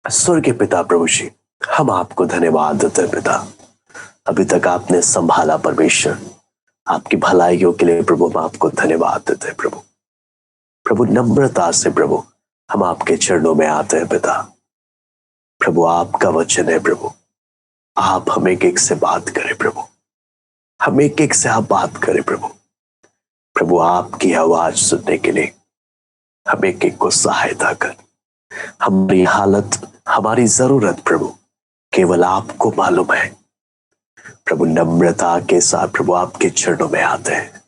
स्वर्ग के पिता प्रभु जी, हम आपको धन्यवाद देते हैं पिता। अभी तक आपने संभाला परमेश्वर, आपकी भलाइयों के लिए प्रभु हम आपको धन्यवाद देते हैं प्रभु। प्रभु नम्रता से प्रभु हम आपके चरणों में आते हैं पिता। प्रभु आपका वचन है प्रभु, आप हम एक एक से बात करें प्रभु, हम एक एक से आप बात करें प्रभु। प्रभु आपकी आवाज सुनने के लिए हम एक एक को सहायता कर। हमारी हालत, हमारी जरूरत प्रभु केवल आपको मालूम है। प्रभु नम्रता के साथ प्रभु आपके चरणों में आते हैं।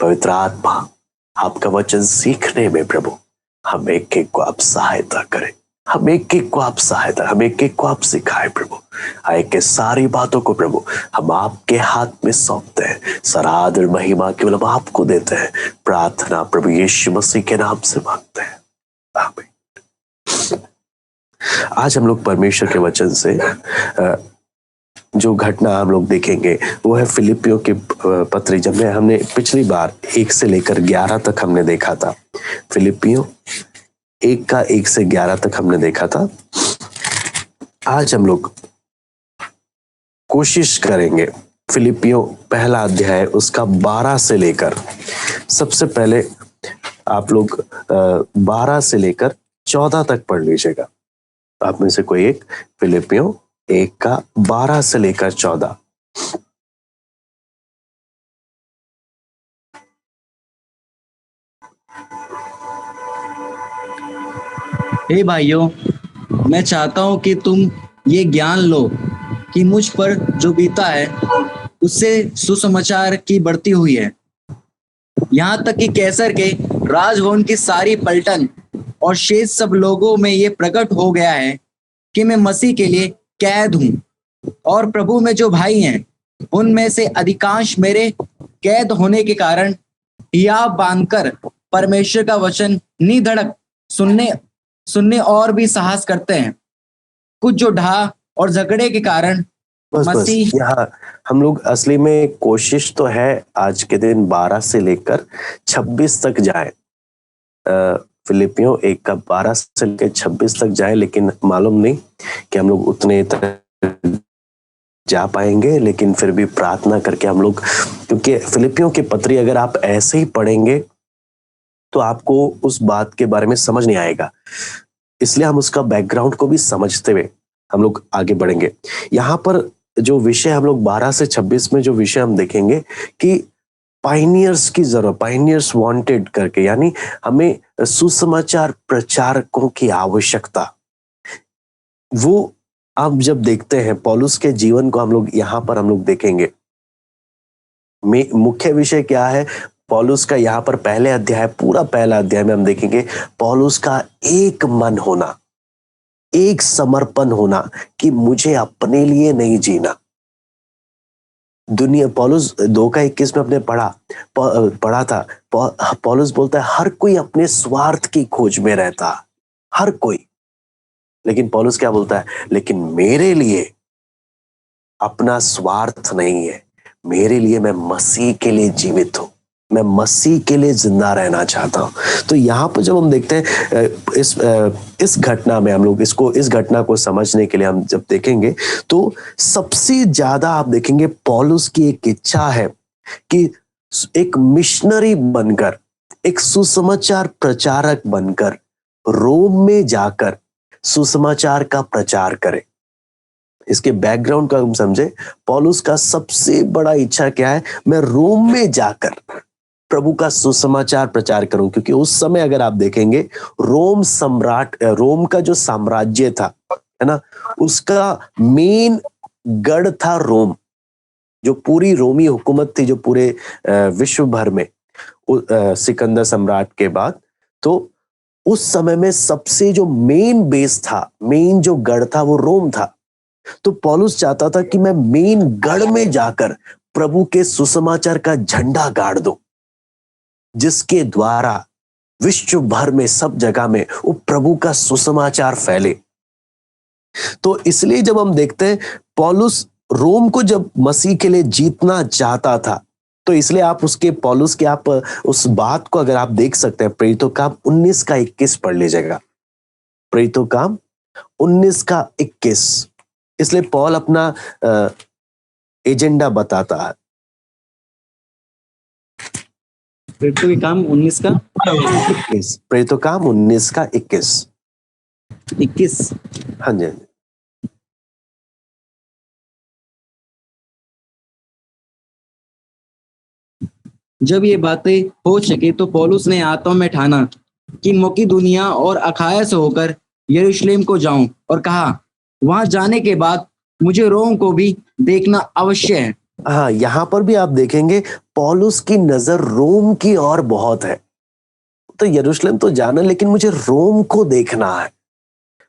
पवित्र आत्मा आपका वचन सीखने में प्रभु हम एक एक को आप सहायता करें, हम एक एक को आप सहायता, हम एक एक को आप सिखाए प्रभु। आए के सारी बातों को प्रभु हम आपके हाथ में सौंपते हैं। सरादर महिमा केवल हम आपको देते हैं। प्रार्थना प्रभु यीशु मसीह के नाम से मांगते हैं, आमीन। आज हम लोग परमेश्वर के वचन से जो घटना हम लोग देखेंगे वो है फिलिपियों के पत्री। जब हमने पिछली बार 1 से लेकर 11 तक हमने देखा था, फिलिपियों 1 का 1 से 11 तक हमने देखा था। आज हम लोग कोशिश करेंगे फिलिपियों पहला अध्याय उसका 12 से लेकर, सबसे पहले आप लोग 12 से लेकर 14 तक पढ़ लीजिएगा। आप में से कोई एक फिलिपियों 1 का 12 से लेकर 14। हे भाइयों, मैं चाहता हूं कि तुम ये ज्ञान लो कि मुझ पर जो बीता है उससे सुसमाचार की बढ़ती हुई है। यहाँ तक कि कैसर के राजभवन की सारी पलटन और शेष सब लोगों में ये प्रकट हो गया है कि मैं मसीह के लिए कैद हूँ। और प्रभु में जो भाई हैं उनमें से अधिकांश मेरे कैद होने के कारण हियाव बांधकर परमेश्वर का वचन निधड़क सुनने और भी साहस करते हैं। कुछ जो ढा और झगड़े के कारण बस यहाँ हम लोग असली में कोशिश तो है आज के दिन 12 से लेकर 26 तक जाए। फिलिपियों 1 का 12 से लेकर 26 तक जाए, लेकिन मालूम नहीं कि हम लोग उतने तक जा पाएंगे। लेकिन फिर भी प्रार्थना करके हम लोग, क्योंकि फिलिपियों की पत्री अगर आप ऐसे ही पढ़ेंगे तो आपको उस बात के बारे में समझ नहीं आएगा, इसलिए हम उसका बैकग्राउंड को भी समझते हुए हम लोग आगे बढ़ेंगे। यहाँ पर जो विषय हम लोग 12 से 26 में जो विषय हम देखेंगे कि पायनियर्स की जरूरत, पायनियर्स वांटेड करके, यानी हमें सुसमाचार प्रचारकों की आवश्यकता। वो आप जब देखते हैं पौलुस के जीवन को हम लोग यहाँ पर हम लोग देखेंगे। मुख्य विषय क्या है पौलुस का? यहाँ पर पहले अध्याय, पूरा पहला अध्याय में हम देखेंगे पौलुस का एक मन होना, एक समर्पण होना कि मुझे अपने लिए नहीं जीना। दुनिया, पौलुस 2 का 21 में अपने पढ़ा था, पौलुस बोलता है हर कोई अपने स्वार्थ की खोज में रहता, हर कोई। लेकिन पौलुस क्या बोलता है? लेकिन मेरे लिए अपना स्वार्थ नहीं है, मेरे लिए मैं मसीह के लिए जीवित हूं, मैं मसीह के लिए जिंदा रहना चाहता हूं। तो यहाँ पर जब हम देखते हैं इस घटना में, हम लोग इस घटना को समझने के लिए हम जब देखेंगे तो सबसे ज्यादा आप देखेंगे पौलुस की एक इच्छा है कि एक मिशनरी बनकर, एक सुसमाचार प्रचारक बनकर रोम में जाकर सुसमाचार का प्रचार करे। इसके बैकग्राउंड का हम समझे, पौलुस का सबसे बड़ा इच्छा क्या है? मैं रोम में जाकर प्रभु का सुसमाचार प्रचार करूं। क्योंकि उस समय अगर आप देखेंगे रोम का जो साम्राज्य था, है ना, उसका मेन गढ़ था रोम। जो पूरी रोमी हुकूमत थी, जो पूरे विश्व भर में सिकंदर सम्राट के बाद, तो उस समय में सबसे जो मेन बेस था, मेन जो गढ़ था, वो रोम था। तो पौलुस चाहता था कि मैं मेन गढ़ में जाकर प्रभु के सुसमाचार का झंडा गाड़ दूं, जिसके द्वारा विश्व भर में, सब जगह में वो प्रभु का सुसमाचार फैले। तो इसलिए जब हम देखते हैं पौलुस रोम को जब मसीह के लिए जीतना चाहता था, तो इसलिए आप पौलुस के आप उस बात को अगर आप देख सकते हैं, प्रेरितों काम 19 का 21 पढ़ लीजिएगा। प्रेरितों काम 19 का 21। इसलिए पॉल अपना एजेंडा बताता है। प्रेरितों के काम 19 का 21 प्रेरितों काम 19 का 21। 21। हाँ जी, हाँ जी। जब ये बातें हो सके तो पौलुस ने आत्मा में ठाना कि मकिदुनिया और अखाया से होकर यरूशलेम को जाऊं, और कहा वहां जाने के बाद मुझे रोम को भी देखना अवश्य है। हाँ, यहां पर भी आप देखेंगे पौलुस की नजर रोम की ओर बहुत है। तो यरूशलेम तो जाना, लेकिन मुझे रोम को देखना है।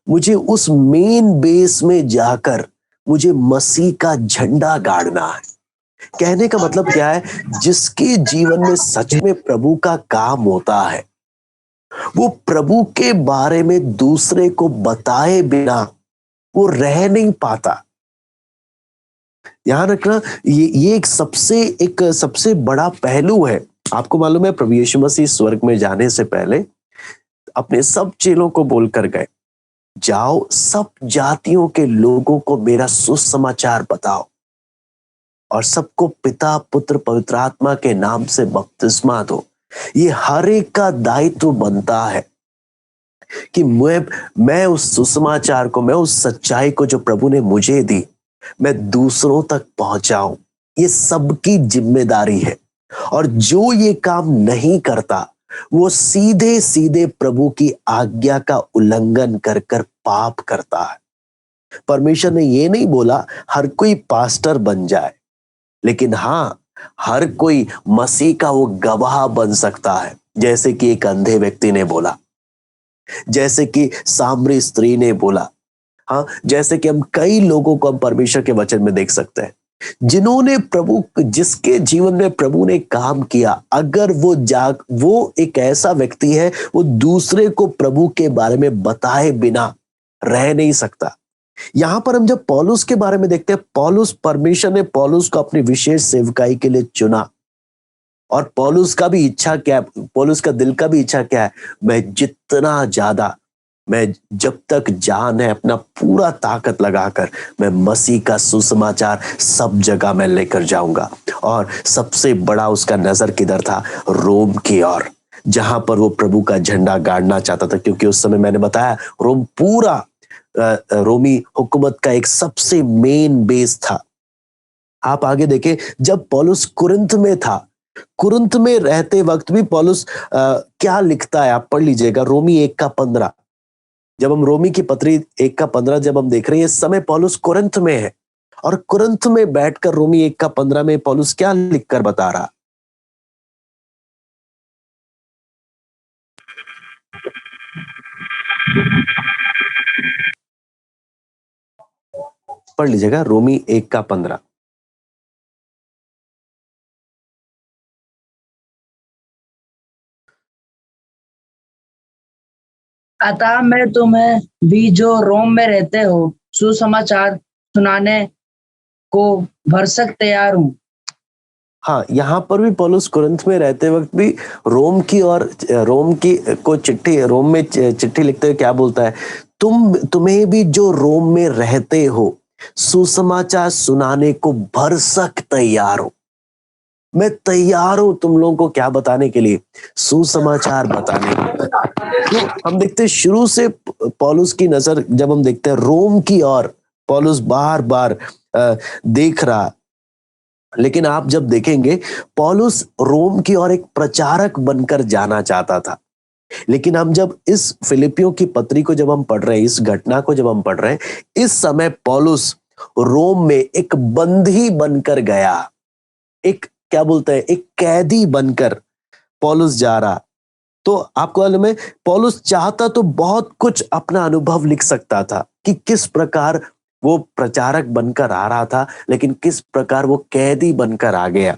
मुझे उस मेन बेस में जाकर मुझे मसीह का झंडा गाड़ना है। कहने का मतलब क्या है? जिसके जीवन में सच में प्रभु का काम होता है, वो प्रभु के बारे में दूसरे को बताए बिना वो रह नहीं पाता। ध्यान रखना, ये एक सबसे बड़ा पहलू है। आपको मालूम है, प्रभु यीशु मसीह स्वर्ग में जाने से पहले अपने सब चेलों को बोलकर गए, जाओ सब जातियों के लोगों को मेरा सुसमाचार बताओ और सबको पिता पुत्र पवित्र आत्मा के नाम से बपतिस्मा दो। ये हर एक का दायित्व बनता है कि मैं उस सुसमाचार को, मैं उस सच्चाई को जो प्रभु ने मुझे दी, मैं दूसरों तक पहुंचाऊं। ये सबकी जिम्मेदारी है। और जो ये काम नहीं करता, वो सीधे सीधे प्रभु की आज्ञा का उल्लंघन कर कर पाप करता है। परमेश्वर ने ये नहीं बोला हर कोई पास्टर बन जाए, लेकिन हाँ, हर कोई मसीह का वो गवाह बन सकता है। जैसे कि एक अंधे व्यक्ति ने बोला, जैसे कि सामरी स्त्री ने बोला, हाँ, जैसे कि हम कई लोगों को हम परमेश्वर के वचन में देख सकते हैं, जिन्होंने जिसके जीवन में प्रभु ने काम किया। अगर वो एक ऐसा व्यक्ति है, वो दूसरे को प्रभु के बारे में बताए बिना रह नहीं सकता। यहां पर हम जब पौलुस के बारे में देखते हैं, परमेश्वर ने पौलुस को अपनी विशेष सेवकाई के लिए चुना। और पौलुस का भी इच्छा क्या है? पौलुस का दिल का भी इच्छा क्या है? मैं जब तक जान है, अपना पूरा ताकत लगाकर मैं मसीह का सुसमाचार सब जगह में लेकर जाऊंगा। और सबसे बड़ा उसका नजर किधर था? रोम की ओर, जहां पर वो प्रभु का झंडा गाड़ना चाहता था। क्योंकि उस समय मैंने बताया, रोम पूरा रोमी हुकूमत का एक सबसे मेन बेस था। आप आगे देखें, जब पौलुस कुरिन्थ में था, कुरिन्थ में रहते वक्त भी पौलुस क्या लिखता है, आप पढ़ लीजिएगा, रोमी 1:15। जब हम रोमी की पत्री 1:15 जब हम देख रहे हैं, इस समय पौलुस कुरिन्थ में है। और कुरिन्थ में बैठकर रोमी 1:15 में पौलुस क्या लिखकर बता रहा? पढ़ लीजिएगा, रोमी 1:15। अतः मैं तुम्हें भी जो रोम में रहते हो सुसमाचार सुनाने को भरसक तैयार हूँ। हाँ, यहां पर भी पौलुस कुरिन्थ में रहते वक्त भी रोम में चिट्ठी लिखते हुए क्या बोलता है? तुम्हें भी जो रोम में रहते हो सुसमाचार सुनाने को भरसक तैयार हो। मैं तैयार हूं तुम लोगों को क्या बताने के लिए? सुसमाचार बताने के लिए। तो हम देखते हैं शुरू से पौलुस की नजर जब हम देखते हैं रोम की ओर, पौलुस बार बार देख रहा। लेकिन आप जब देखेंगे, पौलुस रोम की ओर एक प्रचारक बनकर जाना चाहता था। लेकिन हम जब इस फिलिपियों की पत्री को जब हम पढ़ रहे हैं, इस घटना को जब हम पढ़ रहे हैं, इस समय पौलुस रोम में एक बंदी बनकर गया। एक क्या बोलते हैं, एक कैदी बनकर पौलुस जा रहा। तो आपको मालूम है, पौलुस चाहता तो बहुत कुछ अपना अनुभव लिख सकता था कि किस प्रकार वो प्रचारक बनकर आ रहा था, लेकिन किस प्रकार वो कैदी बनकर आ गया।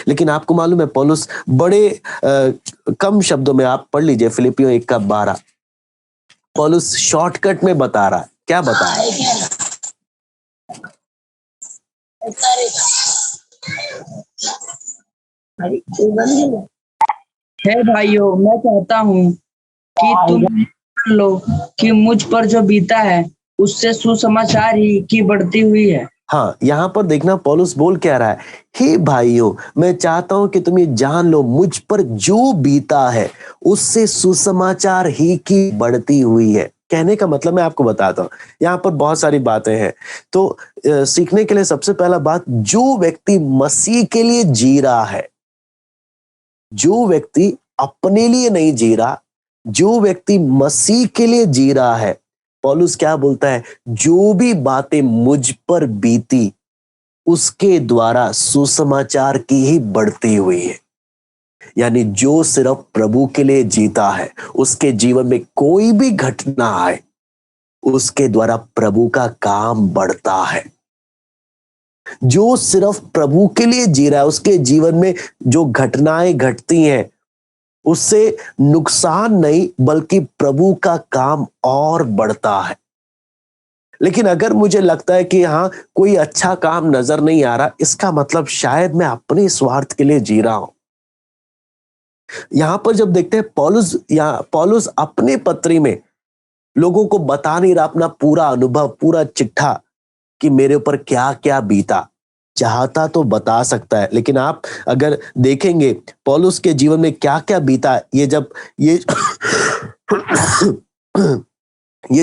लेकिन आपको मालूम है, पौलुस बड़े कम शब्दों में, आप पढ़ लीजिए फिलिपियों 1:12, पौलुस शॉर्टकट में बता रहा है। क्या बता रहा है? हे भाइयों, मैं चाहता हूँ कि तुम जान लो कि मुझ पर जो बीता है उससे सुसमाचार ही की बढ़ती हुई है। हाँ, यहां पर देखना पौलुस बोल क्या रहा है, हे भाइयों मैं चाहता हूं कि तुम ये जान लो मुझ पर जो बीता है उससे सुसमाचार ही की बढ़ती हुई है। कहने का मतलब मैं आपको बताता हूं, यहाँ पर बहुत सारी बातें हैं। तो सीखने के लिए सबसे पहला बात, जो व्यक्ति मसीह के लिए जी रहा है, जो व्यक्ति अपने लिए नहीं जी रहा, जो व्यक्ति मसीह के लिए जी रहा है, पौलुस क्या बोलता है, जो भी बातें मुझ पर बीती उसके द्वारा सुसमाचार की ही बढ़ती हुई है। यानी जो सिर्फ प्रभु के लिए जीता है, उसके जीवन में कोई भी घटना आए उसके द्वारा प्रभु का काम बढ़ता है। जो सिर्फ प्रभु के लिए जी रहा है, उसके जीवन में जो घटनाएं घटती हैं उससे नुकसान नहीं बल्कि प्रभु का काम और बढ़ता है। लेकिन अगर मुझे लगता है कि हाँ कोई अच्छा काम नजर नहीं आ रहा, इसका मतलब शायद मैं अपने स्वार्थ के लिए जी रहा हूं। यहां पर जब देखते हैं पौलुस अपने पत्री में लोगों को बता नहीं रहा अपना पूरा अनुभव, पूरा चिट्ठा कि मेरे ऊपर क्या क्या बीता। चाहता तो बता सकता है, लेकिन आप अगर देखेंगे पौलुस के जीवन में क्या क्या बीता, ये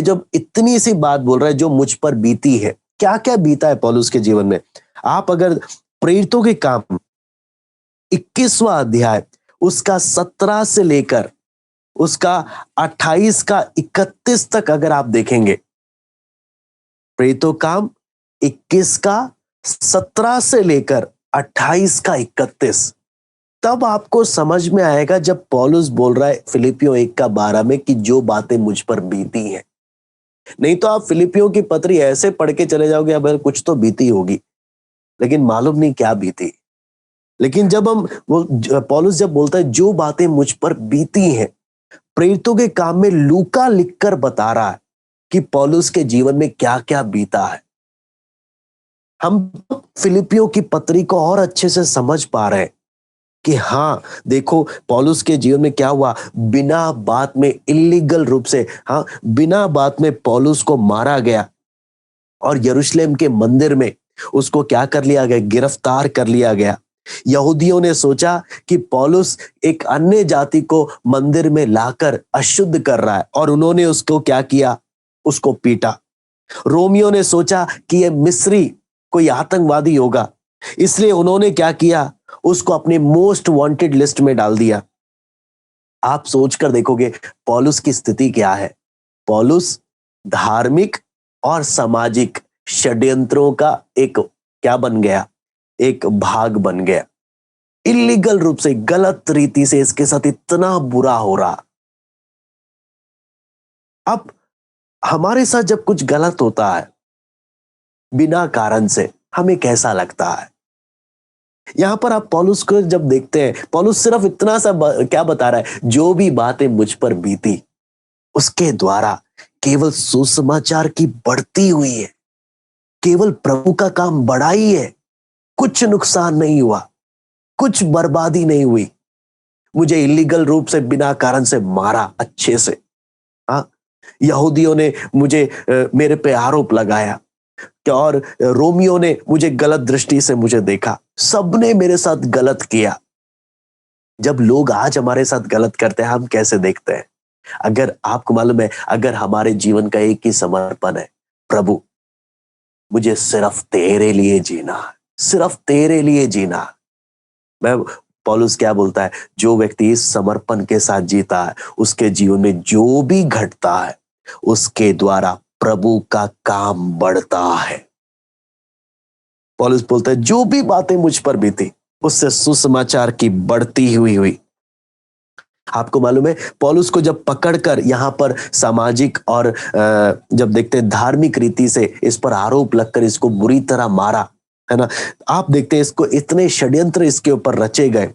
जब इतनी सी बात बोल रहा है जो मुझ पर बीती है, क्या क्या बीता है पौलुस के जीवन में। आप अगर प्रेरितों के काम 21वां अध्याय उसका 17 से लेकर उसका 28 का 31 तक अगर आप देखेंगे, प्रेरितों काम 21 का 17 से लेकर 28 का 31, तब आपको समझ में आएगा जब पौलुस बोल रहा है फिलिपियों 1 का 12 में कि जो बातें मुझ पर बीती हैं। नहीं तो आप फिलिपियों की पत्री ऐसे पढ़ के चले जाओगे, अब कुछ तो बीती होगी लेकिन मालूम नहीं क्या बीती। लेकिन जब पौलुस जब बोलता है जो बातें मुझ पर बीती हैं, प्रेरितों के काम में लूका लिखकर बता रहा है कि पौलुस के जीवन में क्या क्या बीता है। हम फिलिपियों की पत्री को और अच्छे से समझ पा रहे हैं कि हाँ देखो पौलुस के जीवन में क्या हुआ। बिना बात में इलीगल रूप से, हाँ बिना बात में पौलुस को मारा गया और यरूशलेम के मंदिर में उसको क्या कर लिया गया, गिरफ्तार कर लिया गया। यहूदियों ने सोचा कि पौलुस एक अन्य जाति को मंदिर में लाकर अशुद्ध कर रहा है और उन्होंने उसको क्या किया, उसको पीटा। रोमियो ने सोचा कि यह मिस्री कोई आतंकवादी होगा, इसलिए उन्होंने क्या किया, उसको अपने मोस्ट वांटेड लिस्ट में डाल दिया। आप सोचकर देखोगे पौलुस की स्थिति क्या है। पौलुस धार्मिक और सामाजिक षड्यंत्रों का एक क्या बन गया, एक भाग बन गया। इलीगल रूप से, गलत रीति से इसके साथ इतना बुरा हो रहा। अब हमारे साथ जब कुछ गलत होता है बिना कारण से, हमें कैसा लगता है। यहां पर आप पौलुस को जब देखते हैं, पौलुस सिर्फ इतना सा क्या बता रहा है, जो भी बातें मुझ पर बीती उसके द्वारा केवल सुसमाचार की बढ़ती हुई है, केवल प्रभु का काम बढ़ा ही है। कुछ नुकसान नहीं हुआ, कुछ बर्बादी नहीं हुई। मुझे इलीगल रूप से बिना कारण से मारा अच्छे से, हाँ यहूदियों ने मुझे मेरे पे आरोप लगाया और रोमियो ने मुझे गलत दृष्टि से मुझे देखा। सबने मेरे साथ गलत किया। जब लोग आज हमारे साथ गलत करते हैं हम कैसे देखते हैं। अगर आपको मालूम है, अगर हमारे जीवन का एक ही समर्पण है, प्रभु मुझे सिर्फ तेरे लिए जीना है, सिर्फ तेरे लिए जीना। मैं पौलुस क्या बोलता है, जो व्यक्ति इस समर्पण के साथ जीता है उसके जीवन में जो भी घटता है उसके द्वारा प्रभु का काम बढ़ता है। पौलुस बोलता है जो भी बातें मुझ पर बीती उससे सुसमाचार की बढ़ती हुई। आपको मालूम है पौलुस को जब पकड़कर यहां पर सामाजिक और जब देखते हैं धार्मिक रीति से इस पर आरोप लगकर इसको बुरी तरह मारा, है ना। आप देखते हैं इसको इतने षड्यंत्र इसके ऊपर रचे गए।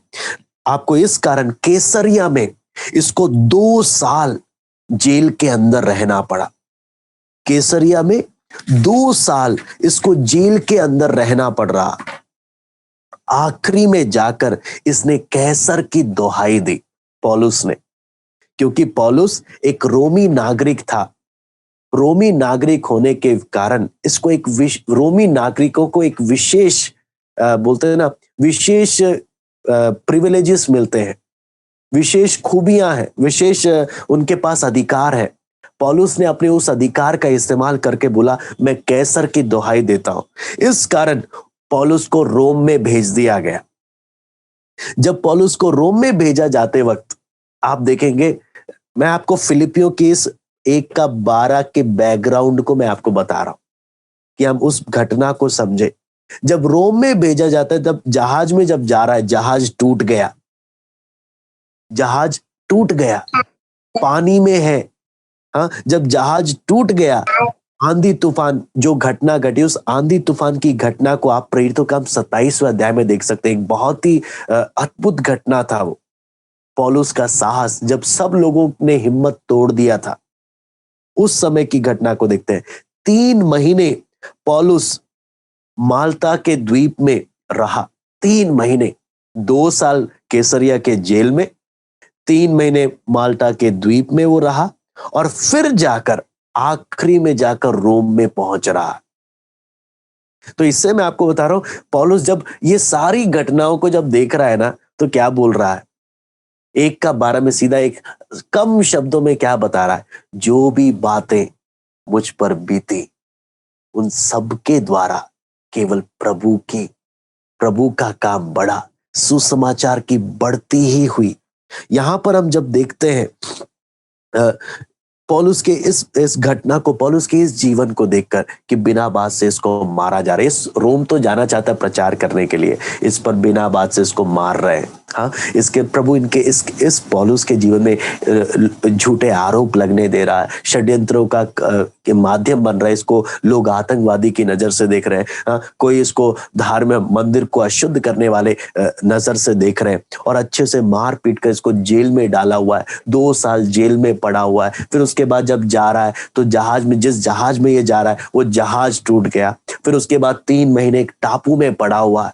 आपको इस कारण कैसरिया में इसको 2 साल जेल के अंदर रहना पड़ा। कैसरिया में 2 साल इसको जेल के अंदर रहना पड़ रहा। आखिरी में जाकर इसने कैसर की दुहाई दी पौलुस ने क्योंकि पौलुस एक रोमी नागरिक था। रोमी नागरिक होने के कारण इसको रोमी नागरिकों को एक विशेष बोलते हैं ना, विशेष प्रिविलेजेस मिलते हैं, विशेष खूबियां हैं, विशेष उनके पास अधिकार है। पौलुस ने अपने उस अधिकार का इस्तेमाल करके बोला, मैं कैसर की दुहाई देता हूं। इस कारण पौलुस को रोम में भेज दिया गया। जब पौलुस को रोम में भेजा जाते वक्त आप देखेंगे, मैं आपको फिलिपियों की इस 1:12 के बैकग्राउंड को मैं आपको बता रहा हूं कि हम उस घटना को समझे। जब रोम में भेजा जाता है, तब जहाज में जब जा रहा है, जहाज टूट गया, जहाज टूट गया, पानी में है। हाँ, जब जहाज टूट गया, आंधी तूफान जो घटना घटी, उस आंधी तूफान की घटना को आप प्रेरितों का 27वें अध्याय में देख सकते हैं। एक बहुत ही अद्भुत घटना था वो। पौलुस का साहस, जब सब लोगों ने हिम्मत तोड़ दिया था, उस समय की घटना को देखते हैं। 3 महीने पौलुस माल्टा के द्वीप में रहा। 3 महीने, 2 साल कैसरिया के जेल में, 3 महीने माल्टा के द्वीप में वो रहा, और फिर जाकर आखिरी में जाकर रोम में पहुंच रहा। तो इससे मैं आपको बता रहा हूं, पौलुस जब ये सारी घटनाओं को जब देख रहा है ना, तो क्या बोल रहा है? 1:12 में सीधा एक कम शब्दों में क्या बता रहा है? जो भी बातें मुझ पर बीती, उन सबके द्वारा केवल प्रभु का काम बढ़ा, सुसमाचार की बढ़ती ही हुई। यहां पर हम जब देखते हैं पौलुस के इस घटना को, पौलुस के इस जीवन को देखकर कि बिना बात से इसको मारा जा रहा है। इस रोम तो जाना चाहता है प्रचार करने के लिए, इस पर बिना बात से इसको मार रहे हैं। हाँ, इसके प्रभु इनके इस पौलुस के जीवन में झूठे आरोप लगने दे रहा है, षड्यंत्रों का के माध्यम बन रहा है। इसको लोग आतंकवादी की नजर से देख रहे हैं। हाँ, कोई इसको धार्मिक मंदिर को अशुद्ध करने वाले नजर से देख रहे हैं, और अच्छे से मार पीट कर इसको जेल में डाला हुआ है। 2 साल जेल में पड़ा हुआ है। फिर उसके बाद जब जा रहा है, तो जहाज में, जिस जहाज में ये जा रहा है, वो जहाज टूट गया। फिर उसके बाद 3 महीने एक टापू में पड़ा हुआ है।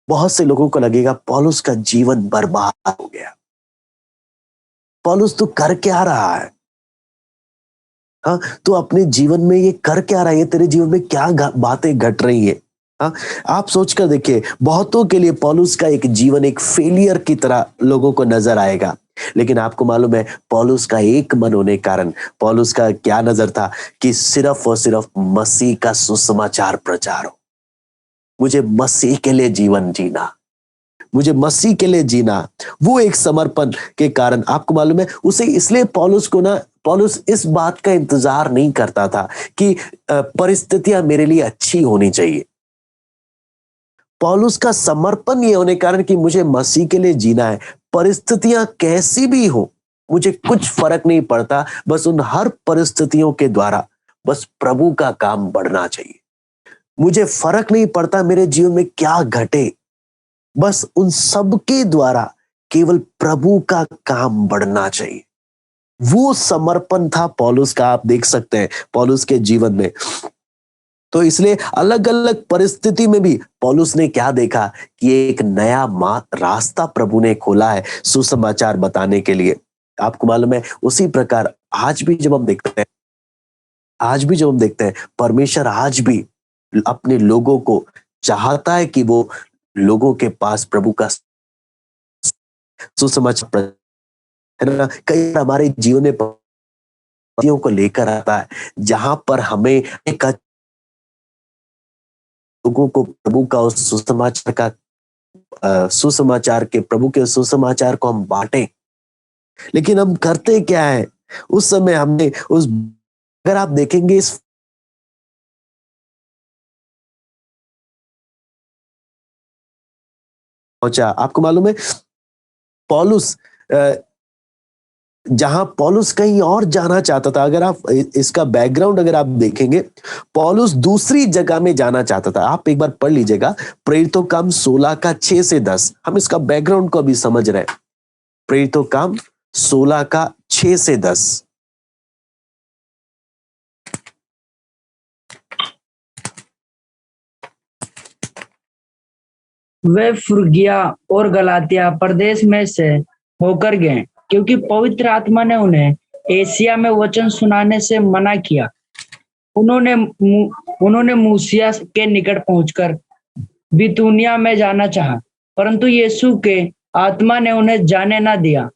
बहुत से लोगों को लगेगा पौलुस का जीवन बर्बाद हो गया। पौलुस तो कर क्या रहा है? हाँ, तो अपने जीवन में ये कर क्या रहा है? ये तेरे जीवन में क्या बातें घट रही है? हाँ, आप सोचकर देखिए, बहुतों के लिए पौलुस का एक जीवन एक फेलियर की तरह लोगों को नजर आएगा। लेकिन आपको मालूम है, पौलुस का एक मन होने के कारण पौलुस का क्या नजर था कि सिर्फ और सिर्फ मसीह का सुसमाचार प्रचार हो। मुझे मसीह के लिए जीवन जीना, मुझे मसीह के लिए जीना। वो एक समर्पण के कारण आपको मालूम है, उसे इसलिए पौलुस इस बात का इंतजार नहीं करता था कि परिस्थितियां मेरे लिए अच्छी होनी चाहिए। पौलुस का समर्पण ये होने के कारण कि मुझे मसीह के लिए जीना है, परिस्थितियां कैसी भी हो, मुझे कुछ फर्क नहीं पड़ता। बस उन हर परिस्थितियों के द्वारा बस प्रभु का काम बढ़ना चाहिए। मुझे फर्क नहीं पड़ता मेरे जीवन में क्या घटे, बस उन सब के द्वारा केवल प्रभु का काम बढ़ना चाहिए। वो समर्पण था पौलुस का। आप देख सकते हैं पौलुस के जीवन में। तो इसलिए अलग अलग परिस्थिति में भी पौलुस ने क्या देखा कि एक नया रास्ता प्रभु ने खोला है सुसमाचार बताने के लिए। आपको मालूम है, उसी प्रकार आज भी जब हम देखते हैं परमेश्वर आज भी अपने लोगों को चाहता है कि वो लोगों के पास प्रभु का सुसमाचार है ना। कई बार हमारे जीवन में परिस्थितियों को लेकर आता है जहां पर हमें एक लोगों को प्रभु का उस सुसमाचार के प्रभु के सुसमाचार को हम बांटें। लेकिन हम करते क्या है उस समय? हमने अगर आप देखेंगे इस पहुंचा, आपको मालूम है पौलुस जहां पौलुस कहीं और जाना चाहता था। अगर आप इसका बैकग्राउंड अगर आप देखेंगे, पौलुस दूसरी जगह में जाना चाहता था। आप एक बार पढ़ लीजिएगा प्रेरितों काम 16 का 6 से 10। हम इसका बैकग्राउंड को अभी समझ रहे हैं। प्रेरितों काम 16 का 6 से 10। वे फ्रुगिया और गलातिया प्रदेश में से होकर गए क्योंकि पवित्र आत्मा ने उन्हें एशिया में वचन सुनाने से मना किया। उन्होंने मूसिया के निकट पहुंचकर बितूनिया में जाना चाहा, परंतु यीशु के आत्मा ने उन्हें जाने न दिया।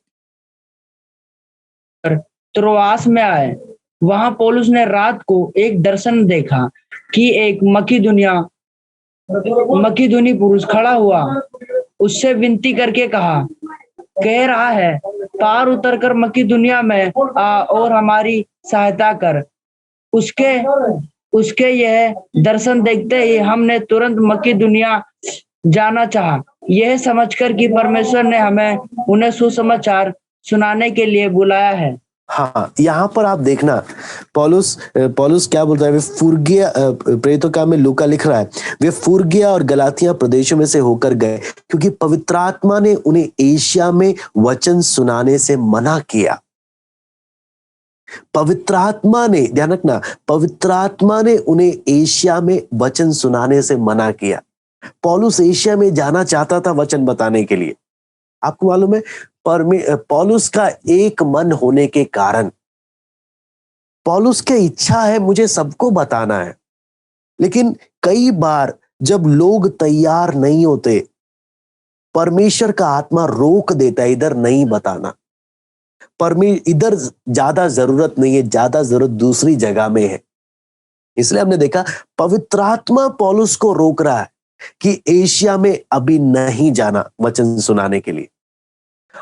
त्रोआस में आए, वहां पौलुस ने रात को एक दर्शन देखा कि एक मकीदुनी पुरुष खड़ा हुआ, उससे विनती करके कह रहा है, पार उतरकर मकीदुनिया में आ और हमारी सहायता कर। उसके यह दर्शन देखते ही हमने तुरंत मकीदुनिया जाना चाहा, यह समझकर कि परमेश्वर ने हमें उन्हें सुसमाचार सुनाने के लिए बुलाया है। हाँ, यहाँ पर आप देखना पौलुस क्या बोलता है, वे फुर्गिया, प्रेरितों का में लूका लिख रहा है, वे फुर्गिया और गलातिया प्रदेशों में से होकर गए क्योंकि पवित्र आत्मा ने उन्हें एशिया में वचन सुनाने से मना किया। पवित्र आत्मा ने, ध्यान रखना, पवित्र आत्मा ने उन्हें एशिया में वचन सुनाने से मना किया। पौलुस एशिया में जाना चाहता था वचन बताने के लिए। आपको मालूम है, पौलुस का एक मन होने के कारण, पौलुस की इच्छा है मुझे सबको बताना है, लेकिन कई बार जब लोग तैयार नहीं होते, परमेश्वर का आत्मा रोक देता है, इधर नहीं बताना, इधर ज्यादा जरूरत नहीं है, ज्यादा जरूरत दूसरी जगह में है। इसलिए हमने देखा पवित्र आत्मा पौलुस को रोक रहा है कि एशिया में अभी नहीं जाना वचन सुनाने के लिए।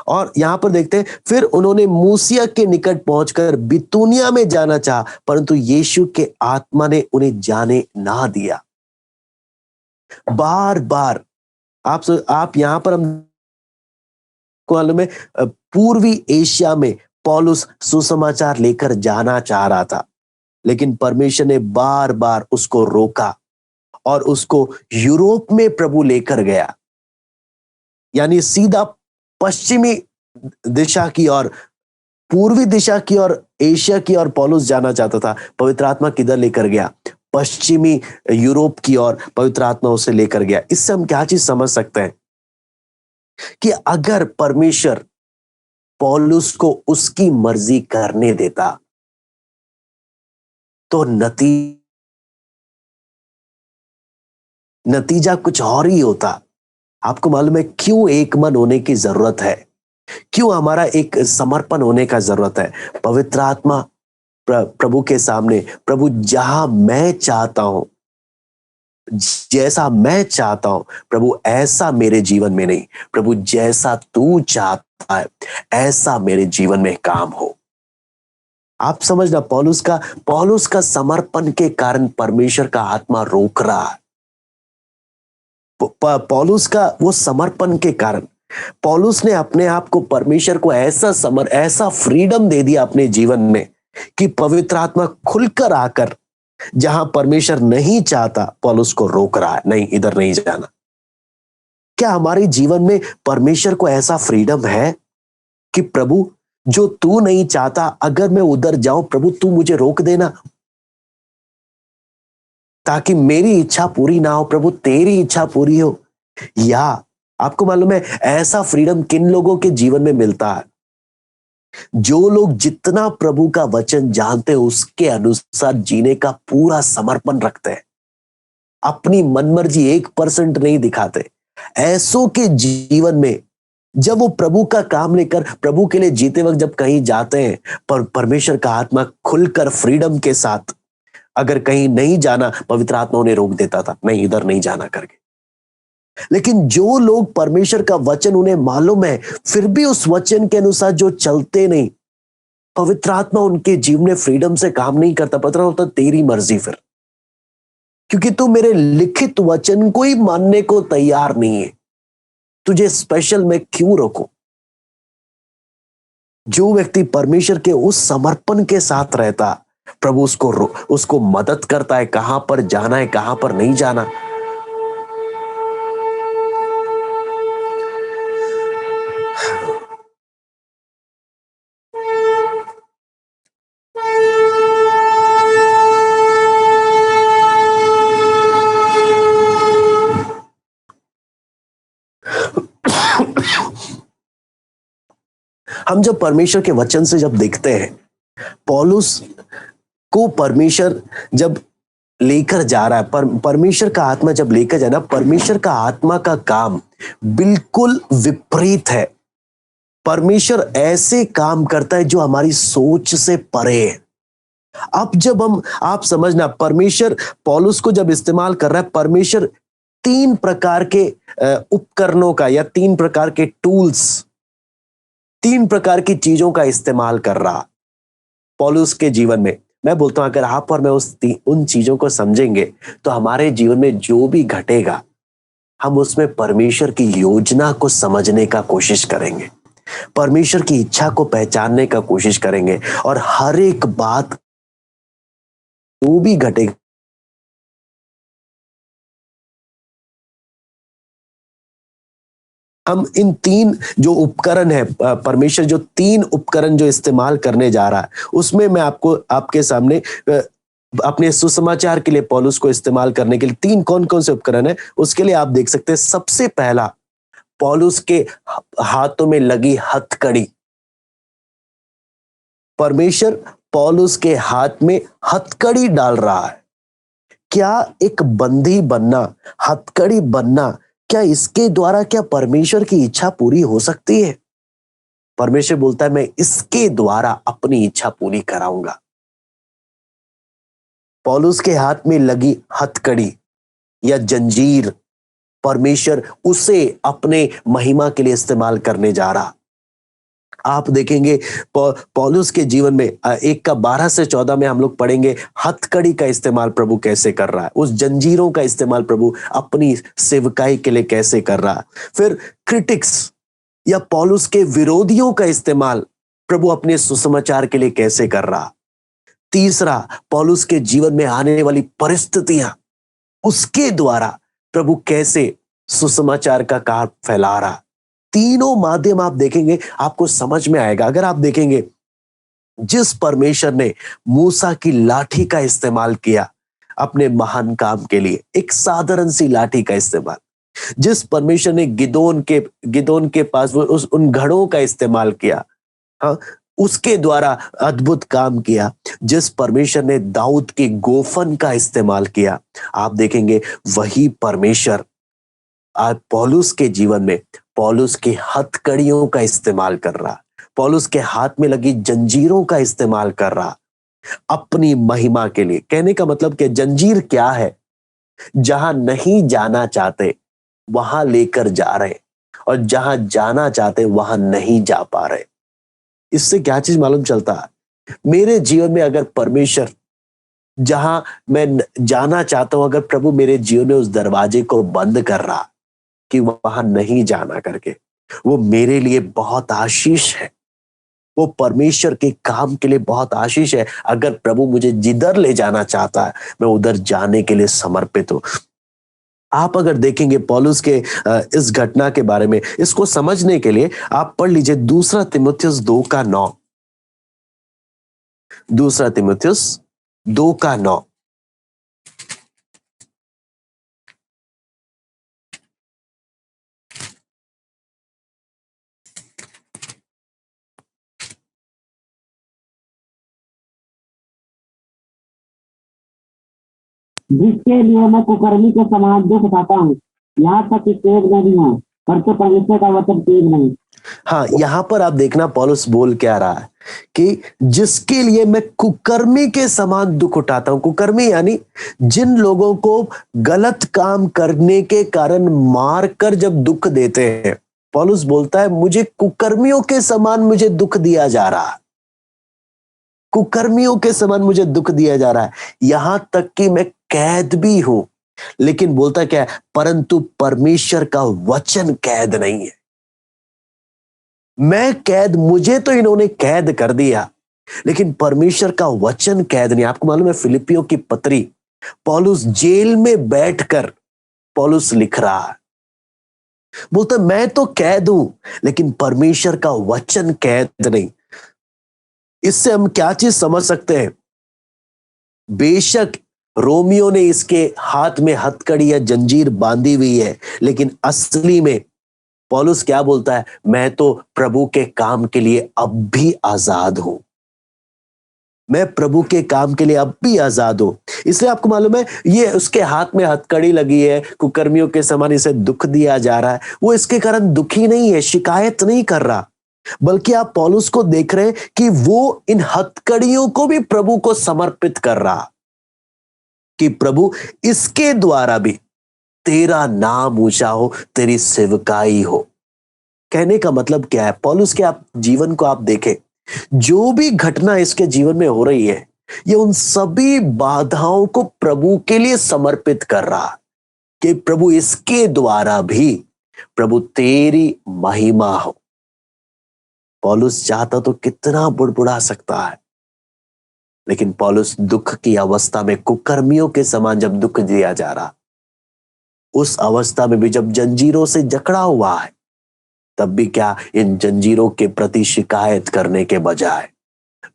और यहां पर देखते हैं, फिर उन्होंने मूसिया के निकट पहुंचकर बितूनिया में जाना चाहा, परंतु यीशु के आत्मा ने उन्हें जाने ना दिया। बार बार आप यहां पर हम मालूम है, पूर्वी एशिया में पौलुस सुसमाचार लेकर जाना चाह रहा था, लेकिन परमेश्वर ने बार बार उसको रोका और उसको यूरोप में प्रभु लेकर गया, यानी सीधा पश्चिमी दिशा की और पूर्वी दिशा की और एशिया की और पौलुस जाना चाहता था। पवित्र आत्मा किधर लेकर गया? पश्चिमी यूरोप की ओर पवित्र आत्मा उसे लेकर गया। इससे हम क्या चीज समझ सकते हैं कि अगर परमेश्वर पौलुस को उसकी मर्जी करने देता तो नतीजा कुछ और ही होता। आपको मालूम है क्यों एक मन होने की जरूरत है, क्यों हमारा एक समर्पण होने का जरूरत है? पवित्र आत्मा प्रभु के सामने, प्रभु जहां मैं चाहता हूं, जैसा मैं चाहता हूं प्रभु, ऐसा मेरे जीवन में नहीं, प्रभु जैसा तू चाहता है ऐसा मेरे जीवन में काम हो। आप समझना, पौलुस का समर्पण के कारण परमेश्वर का आत्मा रोक रहा है। पौलुस का वो समर्पण के कारण पौलुस ने अपने आप को परमेश्वर को ऐसा फ्रीडम दे दिया अपने जीवन में कि पवित्र आत्मा खुलकर आकर जहां परमेश्वर नहीं चाहता पौलुस को रोक रहा है, नहीं इधर नहीं जाना। क्या हमारे जीवन में परमेश्वर को ऐसा फ्रीडम है कि प्रभु जो तू नहीं चाहता अगर मैं उधर जाऊं, प्रभु तू मुझे रोक देना ताकि मेरी इच्छा पूरी ना हो, प्रभु तेरी इच्छा पूरी हो। या आपको मालूम है ऐसा फ्रीडम किन लोगों के जीवन में मिलता है? जो लोग जितना प्रभु का वचन जानते हैं उसके अनुसार जीने का पूरा समर्पण रखते हैं, अपनी मनमर्जी 1% नहीं दिखाते। ऐसों के जीवन में जब वो प्रभु का काम लेकर प्रभु के लिए जीते वक्त जब कहीं जाते हैं, पर परमेश्वर का आत्मा खुलकर फ्रीडम के साथ, अगर कहीं नहीं जाना पवित्र आत्मा उन्हें रोक देता था, नहीं इधर नहीं जाना करके। लेकिन जो लोग परमेश्वर का वचन उन्हें मालूम है फिर भी उस वचन के अनुसार जो चलते नहीं, पवित्र आत्मा उनके जीवन में फ्रीडम से काम नहीं करता। पता होता तेरी मर्जी, फिर क्योंकि तू मेरे लिखित वचन को ही मानने को तैयार नहीं है, तुझे स्पेशल मैं क्यों रोकूं? जो व्यक्ति परमेश्वर के उस समर्पण के साथ रहता, प्रभु उसको मदद करता है कहां पर जाना है कहां पर नहीं जाना। हम जब परमेश्वर के वचन से जब देखते हैं, पौलुस को परमेश्वर जब लेकर जा रहा है, परमेश्वर का आत्मा जब लेकर जाना, परमेश्वर का आत्मा का काम बिल्कुल विपरीत है। परमेश्वर ऐसे काम करता है जो हमारी सोच से परे है। अब जब आप समझना, परमेश्वर पौलुस को जब इस्तेमाल कर रहा है, परमेश्वर 3 प्रकार के उपकरणों का या 3 प्रकार के टूल्स, 3 प्रकार की चीजों का इस्तेमाल कर रहा पौलुस के जीवन में। मैं बोलता हूं अगर आप और मैं उन चीजों को समझेंगे तो हमारे जीवन में जो भी घटेगा, हम उसमें परमेश्वर की योजना को समझने का कोशिश करेंगे, परमेश्वर की इच्छा को पहचानने का कोशिश करेंगे, और हर एक बात जो भी घटेगा हम इन 3 जो उपकरण है, परमेश्वर जो 3 उपकरण जो इस्तेमाल करने जा रहा है, उसमें मैं आपके सामने अपने सुसमाचार के लिए पौलुस को इस्तेमाल करने के लिए 3 कौन कौन से उपकरण है उसके लिए आप देख सकते हैं। सबसे पहला, पौलुस के हाथों में लगी हथकड़ी। परमेश्वर पौलुस के हाथ में हथकड़ी डाल रहा है। क्या एक बंदी बनना, हथकड़ी बनना, क्या इसके द्वारा क्या परमेश्वर की इच्छा पूरी हो सकती है? परमेश्वर बोलता है मैं इसके द्वारा अपनी इच्छा पूरी कराऊंगा। पौलुस के हाथ में लगी हथकड़ी या जंजीर, परमेश्वर उसे अपने महिमा के लिए इस्तेमाल करने जा रहा। आप देखेंगे पौलुस के जीवन में 1 का 12 से 14 में हम लोग पढ़ेंगे हथकड़ी का इस्तेमाल प्रभु कैसे कर रहा है, उस जंजीरों का इस्तेमाल प्रभु अपनी सेवकाई के लिए कैसे कर रहा है। फिर क्रिटिक्स या पौलुस के विरोधियों का इस्तेमाल प्रभु अपने सुसमाचार के लिए कैसे कर रहा। तीसरा, पौलुस के जीवन में आने वाली परिस्थितियां, उसके द्वारा प्रभु कैसे सुसमाचार का कार्य फैला रहा। तीनों माध्यम आप देखेंगे, आपको समझ में आएगा। अगर आप देखेंगे, जिस परमेश्वर ने मूसा की लाठी का इस्तेमाल किया अपने महान काम के लिए, एक साधारण सी लाठी का इस्तेमाल, जिस परमेश्वर ने गिदोन के पास उन घड़ों का इस्तेमाल किया, हाँ, उसके द्वारा अद्भुत काम किया, जिस परमेश्वर ने दाऊद के गोफन का इस्तेमाल किया, आप देखेंगे वही परमेश्वर आज पौलुस के जीवन में पौलुस के हथकड़ियों का इस्तेमाल कर रहा, पौलुस के हाथ में लगी जंजीरों का इस्तेमाल कर रहा अपनी महिमा के लिए। कहने का मतलब कि जंजीर क्या है? जहां नहीं जाना चाहते वहां लेकर जा रहे, और जहां जाना चाहते वहां नहीं जा पा रहे। इससे क्या चीज मालूम चलता है? मेरे जीवन में अगर परमेश्वर जहां मैं जाना चाहता हूं, अगर प्रभु मेरे जीवन में उस दरवाजे को बंद कर रहा कि वहां नहीं जाना करके, वो मेरे लिए बहुत आशीष है, वो परमेश्वर के काम के लिए बहुत आशीष है। अगर प्रभु मुझे जिधर ले जाना चाहता है मैं उधर जाने के लिए समर्पित हूं। आप अगर देखेंगे पौलुस के इस घटना के बारे में, इसको समझने के लिए आप पढ़ लीजिए 2 तीमुथियुस 2 का 9। 2 तीमुथियुस 2 का 9। जिसके लिए मैं कुकर्मी के समान दुख उठाता हूँ, यहाँ तक कि कैद में भी हूँ, परंतु परमेश्वर का वचन कैद नहीं। हाँ, यहां पर आप देखना पौलुस बोल क्या रहा है कि जिसके लिए मैं कुकर्मी के समान दुख उठाता हूं। कुकर्मी यानी जिन लोगों को गलत काम करने के कारण मार कर जब दुख देते हैं, पौलुस बोलता है मुझे कुकर्मियों के समान मुझे दुख दिया जा रहा है, कुकर्मियों के समान मुझे दुख दिया जा रहा है, यहां तक कि मैं कैद भी हूं। लेकिन बोलता क्या है? परंतु परमेश्वर का वचन कैद नहीं है। मैं कैद, मुझे तो इन्होंने कैद कर दिया, लेकिन परमेश्वर का वचन कैद नहीं। आपको मालूम है फिलिपियों की पत्री पौलुस जेल में बैठकर पौलुस लिख रहा है, बोलता मैं तो कैद हूं लेकिन परमेश्वर का वचन कैद नहीं। इससे हम क्या चीज समझ सकते हैं? बेशक रोमियो ने इसके हाथ में हथकड़ी या जंजीर बांधी हुई है, लेकिन असली में पौलुस क्या बोलता है, मैं तो प्रभु के काम के लिए अब भी आजाद हूं। मैं प्रभु के काम के लिए अब भी आजाद हूं। इसलिए आपको मालूम है, ये उसके हाथ में हथकड़ी लगी है, कुकर्मियों के समान इसे दुख दिया जा रहा है। वो इसके कारण दुखी नहीं है, शिकायत नहीं कर रहा, बल्कि आप पौलुस को देख रहे हैं कि वो इन हथकड़ियों को भी प्रभु को समर्पित कर रहा, कि प्रभु इसके द्वारा भी तेरा नाम ऊंचा हो, तेरी सेवकाई हो। कहने का मतलब क्या है, पौलुस के आप जीवन को आप देखें, जो भी घटना इसके जीवन में हो रही है, ये उन सभी बाधाओं को प्रभु के लिए समर्पित कर रहा, कि प्रभु इसके द्वारा भी प्रभु तेरी महिमा हो। पौलुस चाहता तो कितना बुड़बुड़ा सकता है, लेकिन पौलुस दुख की अवस्था में कुकर्मियों के समान जब दुख दिया जा रहा, उस अवस्था में भी जब जंजीरों से जकड़ा हुआ है, तब भी क्या, इन जंजीरों के प्रति शिकायत करने के बजाय,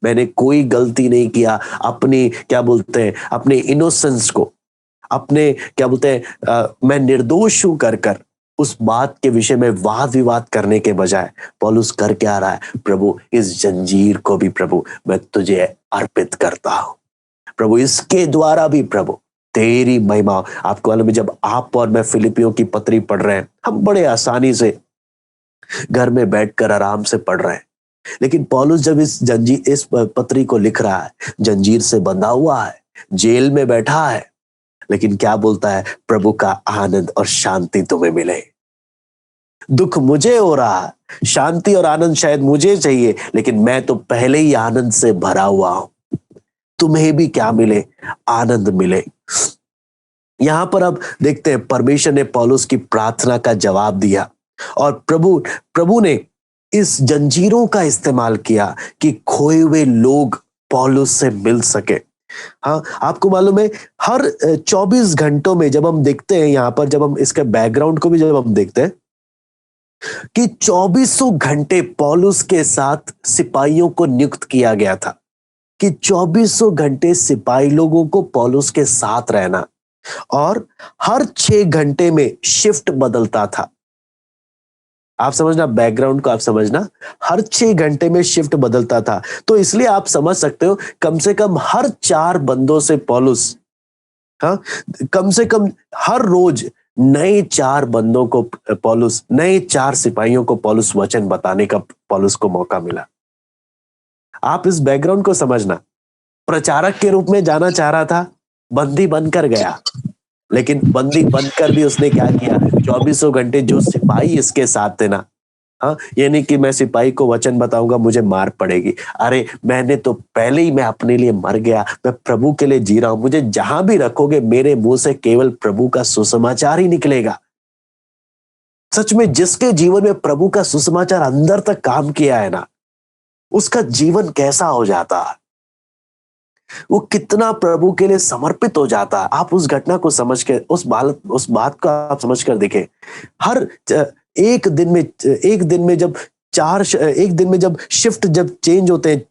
मैंने कोई गलती नहीं किया, अपनी क्या बोलते हैं, अपने इनोसेंस को, अपने क्या बोलते हैं, मैं निर्दोष हूं कर कर उस बात के विषय में वाद विवाद करने के बजाय पौलुस कर क्या रहा है, प्रभु इस जंजीर को भी प्रभु मैं तुझे अर्पित करता हूं। प्रभु इसके द्वारा भी प्रभु तेरी महिमा। आपको मालूम है, जब आप और मैं फिलिपियों की पत्री पढ़ रहे हैं, हम बड़े आसानी से घर में बैठकर आराम से पढ़ रहे हैं, लेकिन पौलुस जब इस पत्री को लिख रहा है, जंजीर से बंधा हुआ है, जेल में बैठा है, लेकिन क्या बोलता है, प्रभु का आनंद और शांति तुम्हें मिले। दुख मुझे हो रहा है, शांति और आनंद शायद मुझे चाहिए, लेकिन मैं तो पहले ही आनंद से भरा हुआ हूं। तुम्हें भी क्या मिले, आनंद मिले। यहां पर अब देखते हैं, परमेश्वर ने पौलुस की प्रार्थना का जवाब दिया और प्रभु ने इस जंजीरों का इस्तेमाल किया कि खोए हुए लोग पौलुस से मिल सके। हाँ, आपको मालूम है, हर 24 घंटों में जब हम देखते हैं, यहां पर जब हम इसके बैकग्राउंड को भी जब हम देखते हैं, कि 2400 घंटे पौलुस के साथ सिपाहियों को नियुक्त किया गया था, कि 2400 घंटे सिपाही लोगों को पौलुस के साथ रहना, और हर 6 घंटे में शिफ्ट बदलता था। आप समझना, बैकग्राउंड को आप समझना, हर 6 घंटे में शिफ्ट बदलता था। तो इसलिए आप समझ सकते हो, कम से कम हर 4 बंदों से पौलुस, हाँ, कम से कम हर रोज नए 4 बंदों को पौलुस, नए 4 सिपाहियों को पौलुस वचन बताने का पौलुस को मौका मिला। आप इस बैकग्राउंड को समझना, प्रचारक के रूप में जाना चाह रहा था, बंदी बनकर गया, लेकिन बंदी बनकर भी उसने क्या किया, 2400 घंटे जो सिपाही इसके साथ थे ना, हाँ, ये नहीं कि मैं सिपाही को वचन बताऊंगा मुझे मार पड़ेगी, अरे मैंने तो पहले ही मैं अपने लिए मर गया, मैं प्रभु के लिए जी रहा हूं, मुझे जहां भी रखोगे मेरे मुंह से केवल प्रभु का सुसमाचार ही निकलेगा। सच में जिसके जीवन में प्रभु का सुसमाचार अंदर तक काम किया है ना, उसका जीवन कैसा हो जाता है, वो कितना प्रभु के लिए समर्पित हो जाता है। आप उस घटना को समझ के, उस बात को आप समझ कर देखें। हर एक दिन में जब शिफ्ट जब चेंज होते हैं,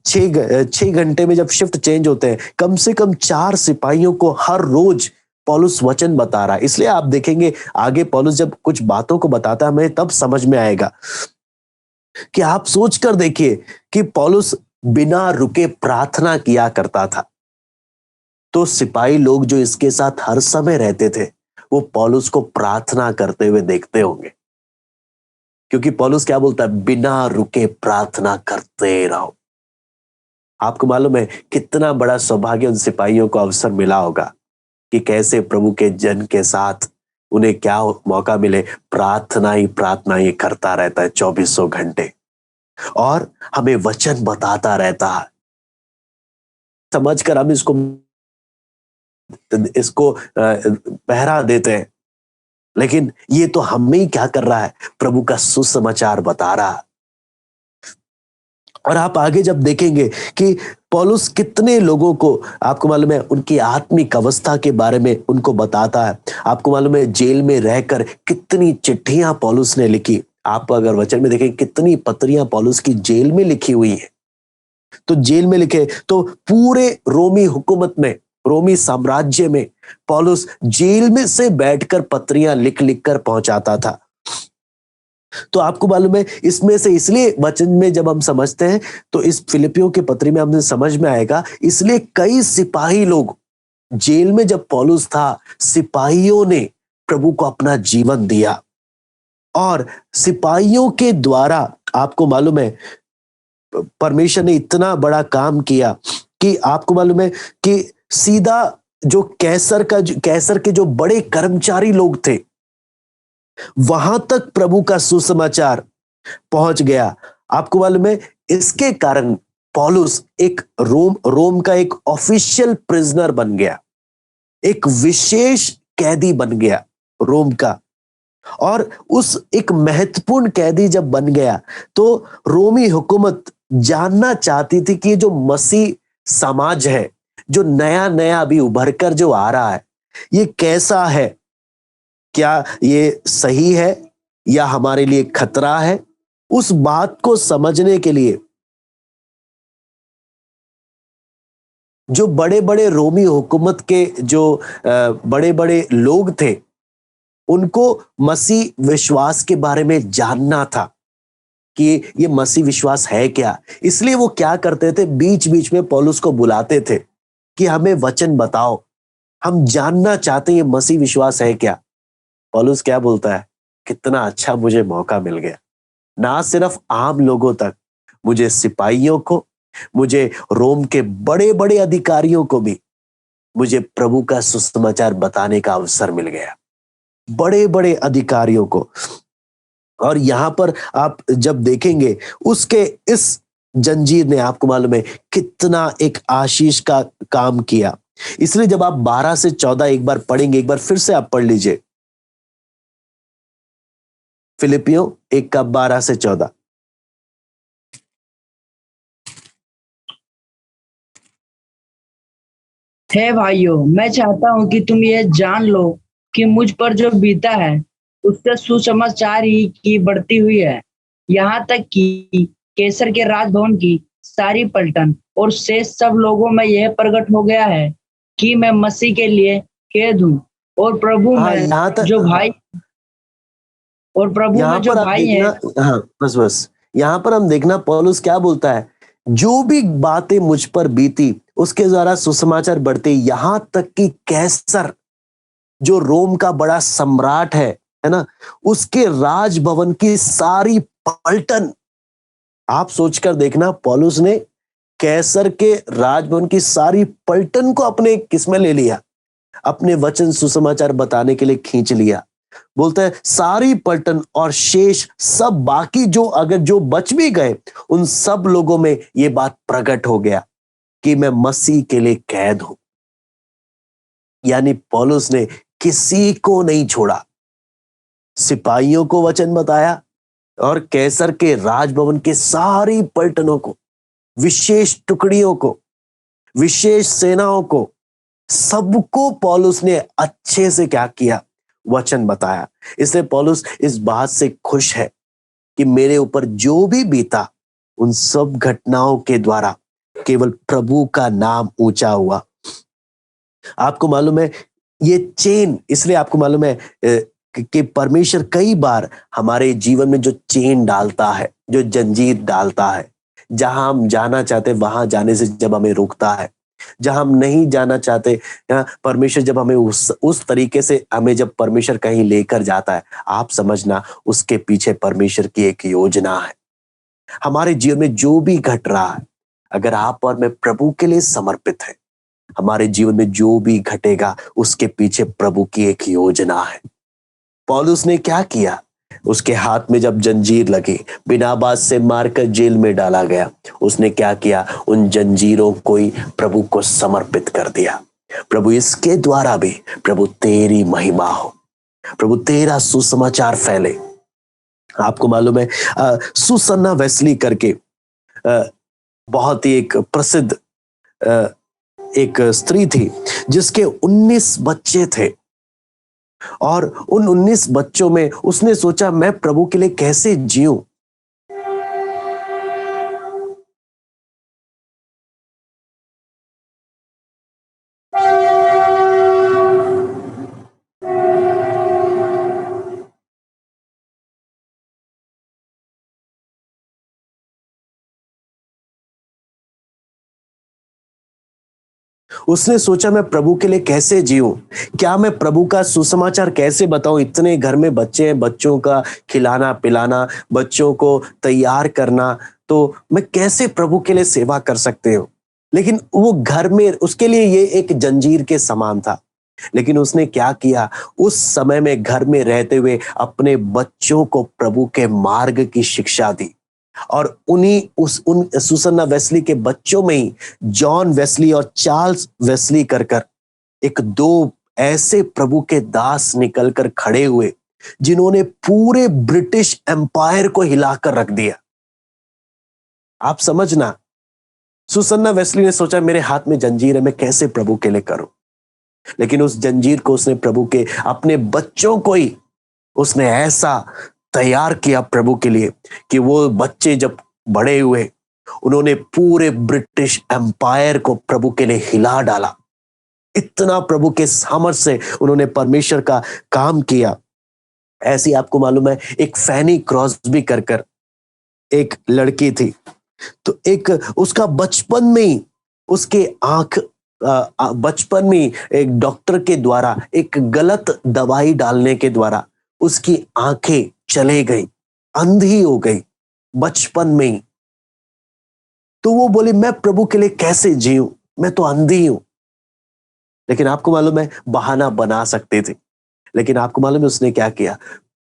6 घंटे में जब शिफ्ट चेंज होते हैं, कम से कम 4 सिपाहियों को हर रोज पौलुस वचन बता रहा है। इसलिए आप देखेंगे आगे पौलुस जब कुछ बातों को बताता है, हमें तब समझ में आएगा कि आप सोच कर देखिए कि पौलुस बिना रुके प्रार्थना किया करता था। तो सिपाही लोग जो इसके साथ हर समय रहते थे, वो पौलुस को प्रार्थना करते हुए देखते होंगे, क्योंकि पौलुस क्या बोलता है, बिना रुके प्रार्थना करते रहो। आपको मालूम है कितना बड़ा सौभाग्य उन सिपाहियों को अवसर मिला होगा कि कैसे प्रभु के जन के साथ उन्हें क्या मौका मिले, प्रार्थना ही करता रहता है 2400 घंटे, और हमें वचन बताता रहता है। समझकर हम इसको पहरा देते हैं, लेकिन ये तो हम में ही क्या कर रहा है, प्रभु का सुसमाचार बता रहा है। और आप आगे जब देखेंगे कि पौलुस कितने लोगों को, आपको मालूम है, उनकी आत्मिक अवस्था के बारे में उनको बताता है। आपको मालूम है जेल में रहकर कितनी चिट्ठियां पौलुस ने लिखी। आप अगर वचन में देखें कितनी पत्रियां पौलुस की जेल में लिखी हुई है, तो जेल में लिखे तो पूरे रोमी हुकूमत में, रोमी साम्राज्य में पौलुस जेल में से बैठकर पत्रियां लिख लिख कर पहुंचाता था। तो आपको मालूम है इसमें से, इसलिए वचन में जब हम समझते हैं तो इस फिलिपियों के पत्री में हमें समझ में आएगा, इसलिए कई सिपाही लोग जेल में जब पौलुस था, सिपाहियों ने प्रभु को अपना जीवन दिया और सिपाहियों के द्वारा आपको मालूम है परमेश्वर ने इतना बड़ा काम किया कि आपको मालूम है कि सीधा जो कैसर के जो बड़े कर्मचारी लोग थे वहां तक प्रभु का सुसमाचार पहुंच गया। आपको मालूम है इसके कारण पौलुस एक रोम का एक ऑफिशियल प्रिजनर बन गया, एक विशेष कैदी बन गया रोम का। और उस एक महत्वपूर्ण कैदी जब बन गया तो रोमी हुकूमत जानना चाहती थी कि ये जो मसीह समाज है, जो नया नया अभी उभर कर जो आ रहा है, ये कैसा है, क्या ये सही है या हमारे लिए खतरा है। उस बात को समझने के लिए जो बड़े बड़े रोमी हुकूमत के जो बड़े बड़े लोग थे, उनको मसीह विश्वास के बारे में जानना था कि ये मसीह विश्वास है क्या। इसलिए वो क्या करते थे, बीच बीच में पौलुस को बुलाते थे कि हमें वचन बताओ, हम जानना चाहते हैं ये मसीह विश्वास है क्या। पौलुस क्या बोलता है, कितना अच्छा मुझे मौका मिल गया, ना सिर्फ आम लोगों तक, मुझे सिपाहियों को, मुझे रोम के बड़े बड़े अधिकारियों को भी मुझे प्रभु का सुसमाचार बताने का अवसर मिल गया, बड़े बड़े अधिकारियों को। और यहां पर आप जब देखेंगे उसके इस जंजीर ने आपको मालूम है कितना एक आशीष का काम किया। इसलिए जब आप 12 से 14 एक बार पढ़ेंगे, एक बार फिर से आप पढ़ लीजिए फिलिपियों 1 का 12 से 14। हे भाइयों, मैं चाहता हूं कि तुम ये जान लो कि मुझ पर जो बीता है उससे सुसमाचार ही की बढ़ती हुई है। यहाँ तक कि केसर के राजभवन की सारी पलटन और शेष सब लोगों में यह प्रकट हो गया है कि मैं मसीह के लिए कैद हूँ और प्रभु हाँ में यहां तक, जो भाई और प्रभु में यहां जो पर आप भाई देखना, हैं। हाँ बस बस, यहां पर हम देखना पौलुस क्या बोलता है, जो भी बातें मुझ पर बीती उसके द्वारा सुसमाचार बढ़ते, यहां तक कि कैसर जो रोम का बड़ा सम्राट है ना, उसके राजभवन की सारी पलटन। आप सोचकर देखना, पौलुस ने कैसर के राजभवन की सारी पलटन को अपने किस्में ले लिया, अपने वचन सुसमाचार बताने के लिए खींच लिया। बोलता है सारी पलटन और शेष सब बाकी जो अगर जो बच भी गए, उन सब लोगों में यह बात प्रकट हो गया कि मैं मसीह के लिए कैद हूं। यानी पौलुस ने किसी को नहीं छोड़ा, सिपाहियों को वचन बताया और कैसर के राजभवन के सारी पलटनों को, विशेष टुकड़ियों को, विशेष सेनाओं को, सबको पौलुस ने अच्छे से क्या किया, वचन बताया। इसलिए पौलुस इस बात से खुश है कि मेरे ऊपर जो भी बीता, उन सब घटनाओं के द्वारा केवल प्रभु का नाम ऊंचा हुआ। आपको मालूम है ये चेन, इसलिए आपको मालूम है कि परमेश्वर कई बार हमारे जीवन में जो चेन डालता है, जो जंजीर डालता है, जहां हम जाना चाहते वहां जाने से जब हमें रोकता है, जहां हम नहीं जाना चाहते, परमेश्वर जब हमें उस तरीके से हमें जब परमेश्वर कहीं लेकर जाता है, आप समझना उसके पीछे परमेश्वर की एक योजना है। हमारे जीवन में जो भी घट रहा है, अगर आप और मैं प्रभु के लिए समर्पित है, हमारे जीवन में जो भी घटेगा उसके पीछे प्रभु की एक योजना है। पौलुस ने क्या किया, उसके हाथ में जब जंजीर लगी, बिना बात से मारकर जेल में डाला गया, उसने क्या किया, उन जंजीरों को ही प्रभु को समर्पित कर दिया। प्रभु इसके द्वारा भी प्रभु तेरी महिमा हो, प्रभु तेरा सुसमाचार फैले। आपको मालूम है सुसन्ना वेस्ली करके बहुत ही एक प्रसिद्ध एक स्त्री थी जिसके 19 बच्चे थे और उन 19 बच्चों में उसने सोचा मैं प्रभु के लिए कैसे जीऊं। उसने सोचा मैं प्रभु के लिए कैसे जीऊं, क्या मैं प्रभु का सुसमाचार कैसे बताऊं। इतने घर में बच्चे हैं, बच्चों का खिलाना पिलाना, बच्चों को तैयार करना, तो मैं कैसे प्रभु के लिए सेवा कर सकते हो। लेकिन वो घर में उसके लिए ये एक जंजीर के समान था। लेकिन उसने क्या किया, उस समय में घर में रहते हुए अपने बच्चों को प्रभु के मार्ग की शिक्षा दी। और उन सुसन्ना वेस्ली के बच्चों में ही जॉन वेस्ली और चार्ल्स वेस्ली कर कर एक दो ऐसे प्रभु के दास निकलकर खड़े हुए जिन्होंने पूरे ब्रिटिश एम्पायर को हिलाकर रख दिया। आप समझना, सुसन्ना वेस्ली ने सोचा मेरे हाथ में जंजीर है, मैं कैसे प्रभु के लिए करूं। लेकिन उस जंजीर को उसने प्रभु के अपने बच्चों को ही उसने ऐसा तैयार किया प्रभु के लिए कि वो बच्चे जब बड़े हुए उन्होंने पूरे ब्रिटिश एम्पायर को प्रभु के लिए हिला डाला। इतना प्रभु के सामर्थ्य से उन्होंने परमेश्वर का काम किया। ऐसी आपको मालूम है एक फैनी क्रॉस्बी कर एक लड़की थी, तो एक उसका बचपन में ही उसके बचपन में एक डॉक्टर के द्वारा एक गलत दवाई डालने के द्वारा उसकी आंखें चले गई, अंधी हो गई बचपन में ही। तो वो बोली मैं प्रभु के लिए कैसे जीऊं, मैं तो अंधी हूं। लेकिन आपको मालूम है बहाना बना सकते थे, लेकिन आपको मालूम है उसने क्या किया,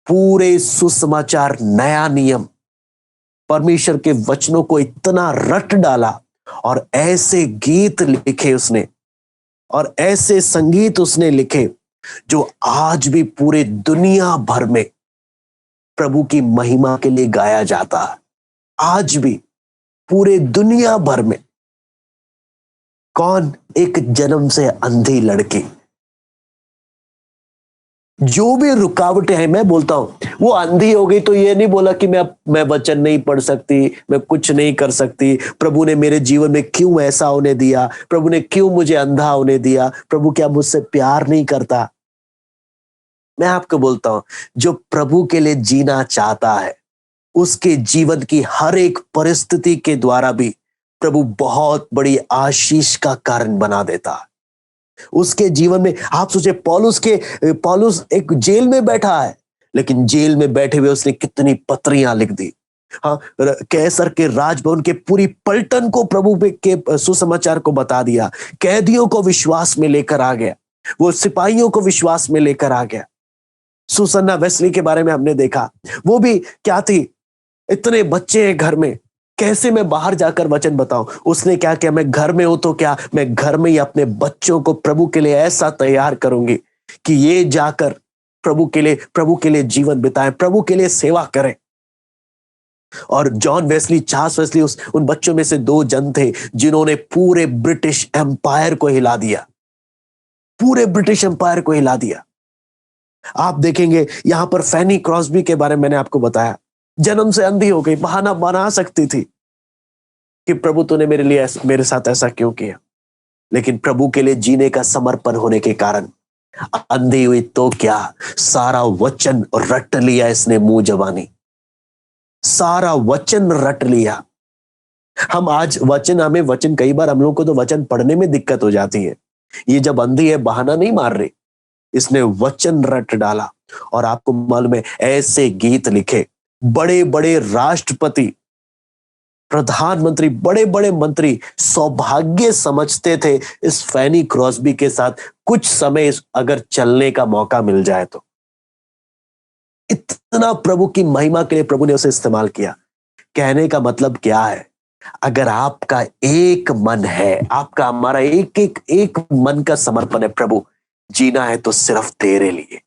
पूरे सुसमाचार नया नियम परमेश्वर के वचनों को इतना रट डाला और ऐसे गीत लिखे उसने और ऐसे संगीत उसने लिखे जो आज भी पूरे दुनिया भर में प्रभु की महिमा के लिए गाया जाता है। आज भी पूरे दुनिया भर में। कौन? एक जन्म से अंधी लड़की। जो भी रुकावटें हैं, मैं बोलता हूं वो अंधी हो गई तो ये नहीं बोला कि मैं वचन नहीं पढ़ सकती, मैं कुछ नहीं कर सकती, प्रभु ने मेरे जीवन में क्यों ऐसा होने दिया, प्रभु ने क्यों मुझे अंधा होने दिया, प्रभु क्या मुझसे प्यार नहीं करता। मैं आपको बोलता हूं जो प्रभु के लिए जीना चाहता है उसके जीवन की हर एक परिस्थिति के द्वारा भी प्रभु बहुत बड़ी आशीष का कारण बना देता है उसके जीवन में। आप सोचे पौलुस एक जेल में बैठा है, लेकिन जेल में बैठे हुए उसने कितनी पत्रियां लिख दी। हाँ, कैसर के राजभवन के पूरी पलटन को प्रभु के सुसमाचार को बता दिया, कैदियों को विश्वास में लेकर आ गया, वो सिपाहियों को विश्वास में लेकर आ गया। सुसन्ना वेस्ली के बारे में हमने देखा, वो भी क्या थी, इतने बच्चे हैं घर में, कैसे मैं बाहर जाकर वचन बताऊं। उसने क्या किया, मैं घर में हूं तो क्या, मैं घर में ही अपने बच्चों को प्रभु के लिए ऐसा तैयार करूंगी कि ये जाकर प्रभु के लिए जीवन बिताएं, प्रभु के लिए सेवा करें। और जॉन वेस्ली, चार्ल्स वेस्ली उन बच्चों में से दो जन थे जिन्होंने पूरे ब्रिटिश एम्पायर को हिला दिया, पूरे ब्रिटिश एम्पायर को हिला दिया। आप देखेंगे यहां पर फैनी क्रॉस्बी के बारे में मैंने आपको बताया, जन्म से अंधी हो गई, बहाना बना सकती थी कि प्रभु तूने मेरे साथ ऐसा क्यों किया। लेकिन प्रभु के लिए जीने का समर्पण होने के कारण अंधी हुई तो क्या, सारा वचन रट लिया इसने मुंह जबानी, सारा वचन रट लिया। हमें वचन कई बार हम लोगों को तो वचन पढ़ने में दिक्कत हो जाती है। ये जब अंधी है बहाना नहीं मार रही, इसने वचन रट डाला। और आपको मालूम है ऐसे गीत लिखे, बड़े बड़े राष्ट्रपति, प्रधानमंत्री, बड़े बड़े मंत्री सौभाग्य समझते थे इस फैनी क्रॉस्बी के साथ कुछ समय अगर चलने का मौका मिल जाए तो। इतना प्रभु की महिमा के लिए प्रभु ने उसे इस्तेमाल किया। कहने का मतलब क्या है, अगर आपका एक मन है, आपका हमारा एक मन का समर्पण है, प्रभु जीना है तो सिर्फ तेरे लिए।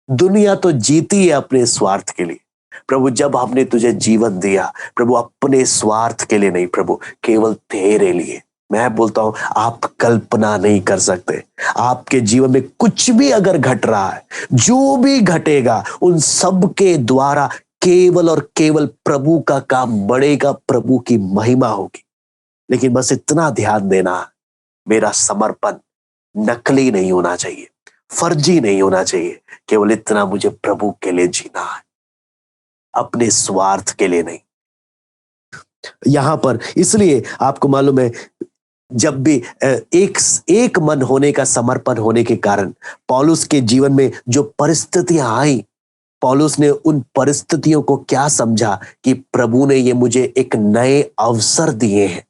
दुनिया तो जीती है अपने स्वार्थ के लिए, प्रभु जब हमने तुझे जीवन दिया प्रभु अपने स्वार्थ के लिए नहीं, प्रभु केवल तेरे लिए। मैं बोलता हूं आप कल्पना नहीं कर सकते, आपके जीवन में कुछ भी अगर घट रहा है, जो भी घटेगा उन सब के द्वारा केवल और केवल प्रभु का काम बढ़ेगा, प्रभु की महिमा होगी। लेकिन बस इतना ध्यान देना, मेरा समर्पण नकली नहीं होना चाहिए, फर्जी नहीं होना चाहिए, केवल इतना मुझे प्रभु के लिए जीना है, अपने स्वार्थ के लिए नहीं। यहां पर इसलिए आपको मालूम है जब भी एक मन होने का समर्पण होने के कारण पौलुस के जीवन में जो परिस्थितियां आई, पौलुस ने उन परिस्थितियों को क्या समझा कि प्रभु ने ये मुझे एक नए अवसर दिए हैं,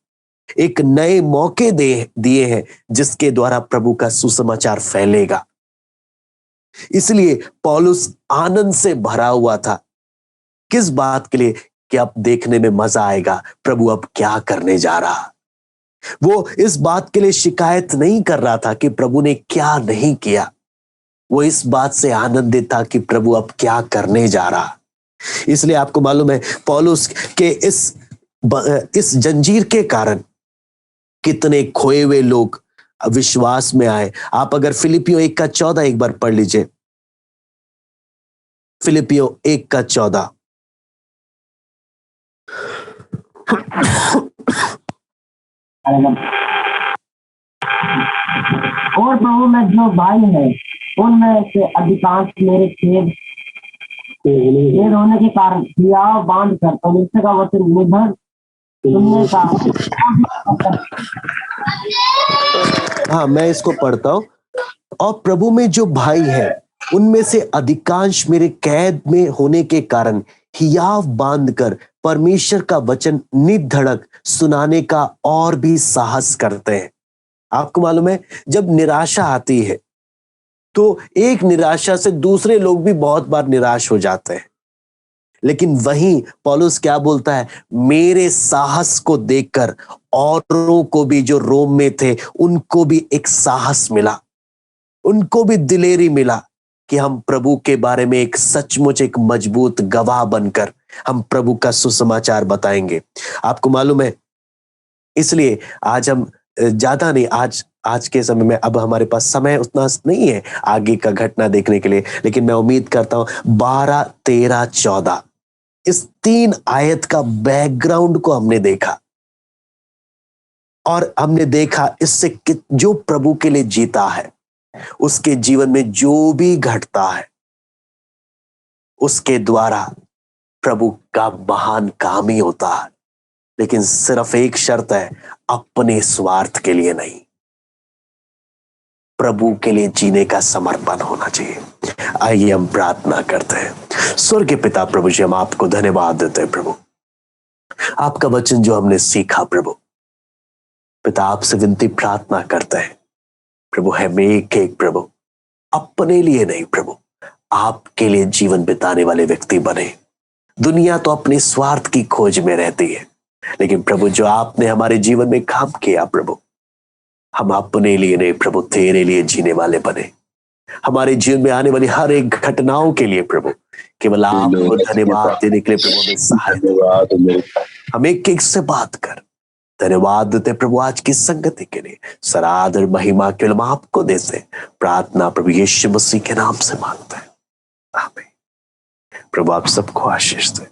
एक नए मौके दिए हैं जिसके द्वारा प्रभु का सुसमाचार फैलेगा। इसलिए पौलुस आनंद से भरा हुआ था। किस बात के लिए? कि अब देखने में मजा आएगा प्रभु अब क्या करने जा रहा। वो इस बात के लिए शिकायत नहीं कर रहा था कि प्रभु ने क्या नहीं किया, वो इस बात से आनंदित था कि प्रभु अब क्या करने जा रहा। इसलिए आपको मालूम है पौलुस के इस जंजीर के कारण कितने खोए हुए लोग विश्वास में आए। आप अगर फिलिपियों 1:14 एक बार पढ़ लीजिए, फिलिपियों 1:14। और प्रभु में जो भाई है उनमें से अधिकांश मेरे खेद होने के कारण हियाव बांध कर परमेश्वर का वचन निर्भर सुनने का। हाँ, मैं इसको पढ़ता हूं। और प्रभु में जो भाई है उनमें से अधिकांश मेरे कैद में होने के कारण हियाव बांधकर परमेश्वर का वचन निर्धड़क सुनाने का और भी साहस करते हैं। आपको मालूम है जब निराशा आती है तो एक निराशा से दूसरे लोग भी बहुत बार निराश हो जाते हैं, लेकिन वहीं पौलुस क्या बोलता है, मेरे साहस को देखकर औरों को भी जो रोम में थे उनको भी एक साहस मिला, उनको भी दिलेरी मिला कि हम प्रभु के बारे में एक सचमुच एक मजबूत गवाह बनकर हम प्रभु का सुसमाचार बताएंगे। आपको मालूम है, इसलिए आज हम ज्यादा नहीं, आज के समय में अब हमारे पास समय उतना नहीं है आगे का घटना देखने के लिए, लेकिन मैं उम्मीद करता हूं 12, 13, 14 इस 3 आयत का बैकग्राउंड को हमने देखा और हमने देखा इससे जो प्रभु के लिए जीता है उसके जीवन में जो भी घटता है उसके द्वारा प्रभु का महान काम ही होता है। लेकिन सिर्फ एक शर्त है, अपने स्वार्थ के लिए नहीं, प्रभु के लिए जीने का समर्पण होना चाहिए। आइए हम प्रार्थना करते हैं। स्वर्गीय पिता प्रभु जी, हम आपको धन्यवाद देते हैं प्रभु, आपका वचन जो हमने सीखा प्रभु पिता, आपसे विनती प्रार्थना करते हैं प्रभु, हमें एक प्रभु अपने लिए नहीं प्रभु, आपके लिए जीवन बिताने वाले व्यक्ति बने। दुनिया तो अपने स्वार्थ की खोज में रहती है, लेकिन प्रभु जो आपने हमारे जीवन में काम किया प्रभु, हम अपने लिए नहीं प्रभु, तेरे लिए जीने वाले बने। हमारे जीवन में आने वाली हर एक घटनाओं के लिए प्रभु केवल आपको धन्यवाद देने के लिए प्रभु हमें सहायता। हम एक से बात कर धन्यवाद देते प्रभु आज की संगति के लिए। सरादर महिमा केवल हम आपको देते प्रार्थना प्रभु यीशु मसीह के नाम से मांगते हैं, आमीन। प्रभु आप सबको आशीष दे।